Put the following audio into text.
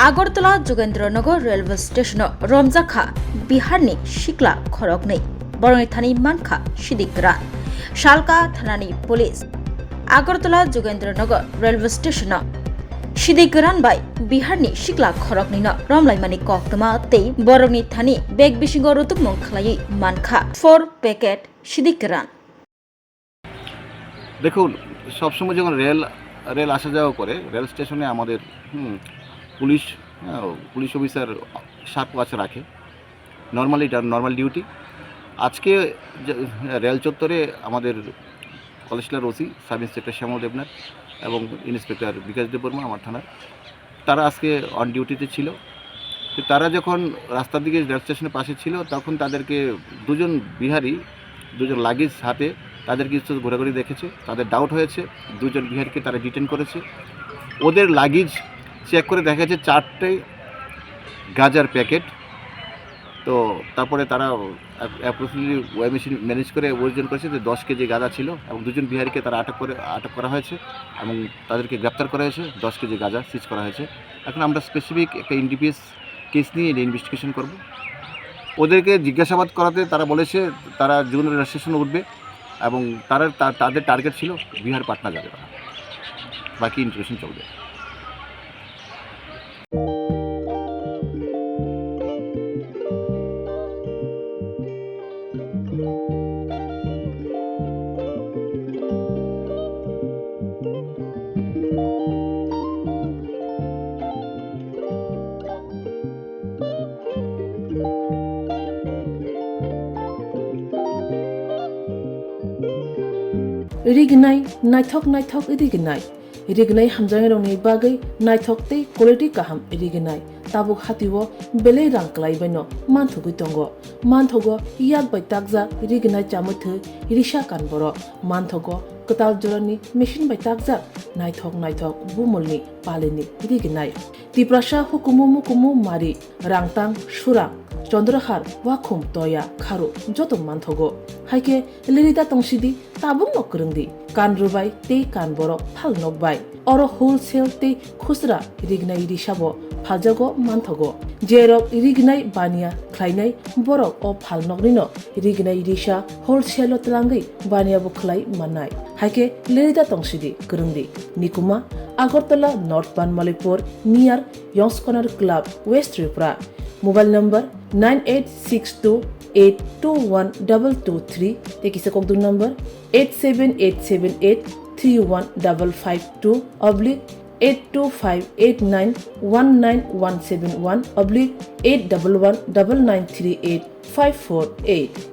Agartala Jogendranagar railway station रमजाखा बिहारनि सिक्ला खरगनै बरंनि थानी मानखा सिदिकरा शालका थानानि police Agartala Jogendranagar railway station सिदिकरान बाय बिहारनि सिक्ला खरगनैनो रमलायमानि कक्तमा तै बरंनि थानी बेग बिसिंग रुतुक मंखलायै मानखा 4 पैकेट सिदिकरान। দেখুন সবসময় যখন রেল আসা যাওয়া করে রেল স্টেশনে আমাদের পুলিশ অফিসার সাত ওয়াচ রাখে। নর্মালি এটা নর্মাল ডিউটি। আজকে রেল চত্বরে আমাদের কলেজলার ওসি সাব ইন্সপেক্টর শ্যামল দেবনাথ এবং ইন্সপেক্টর বিকাশ দেববর্মা আমার থানার, তারা আজকে অন ডিউটিতে ছিল। তো তারা যখন রাস্তার দিকে রেল স্টেশনের পাশে ছিল তখন তাদেরকে দুজন লাগেজ হাতে তাদের কিছু ঘোরাঘুরি দেখেছে, তাদের ডাউট হয়েছে, দুজন বিহারিকে তারা ডিটেন করেছে। ওদের লাগেজ চেক করে দেখা যাচ্ছে 4টে গাঁজার প্যাকেট। তো তারপরে তারা অ্যাপ্রোপ্রিয়েটলি ওয়ে মেশিন ম্যানেজ করে ওজন করেছে যে 10 কেজি গাঁজা ছিল এবং দুজন বিহারিকে তারা আটক করা হয়েছে এবং তাদেরকে গ্রেপ্তার করা হয়েছে। 10 কেজি গাঁজা সিজ করা হয়েছে। এখন আমরা স্পেসিফিক একটা এনডিপিএস কেস নিয়ে এটা ইনভেস্টিগেশন করব। ওদেরকে জিজ্ঞাসাবাদ করাতে তারা বলেছে তারা জুনের রেজিস্ট্রেশন উঠবে এবং তাদের টার্গেট ছিল বিহার পাটনা যাবে। বাকি ইনভেস্টিগেশন চলবে। रिगनाय नायथक रिगनाय हामजांगरंनि बागै नायथक तै क्वालिटी काहाम रिगनाय ताबुक हातिwo बेले रांक्लायबायनो मानथुगै दंगो मानथगो याक बाय ताकजा रिगनाय चामुथो रिसा कानबरो मानथगो कताल जरनि मेशिन बाय ताकजा नायथक बुमलनि पालेनि रिगनाय तिप्रासा हुकुमु मारि रांतां सुरा चंद्रहार वाखुम तया खारु जतो मानथगो हाइके लिरिदा तंसिदि ताबुं नकरंदि कान रुबाय ते कान बरो फाल नकबाय अरो होलसेल ते खुसरा रिगनाय रिसाबो फालजागो मानथगो जेरक रिगनाय बानिया ख्लायनाय बरक अ फाल नकनिनो रिगनाय रिसा होलसेल तलांगै बानिया बुखलाय मानाय हाइके लिरिदा तंसिदि करंदि निकुमा Agartala north Banamalipur near young's corner club west Tripura mobile number 9862821223 tekisa kokdu number 87878315552 /82589191171 /8119938 548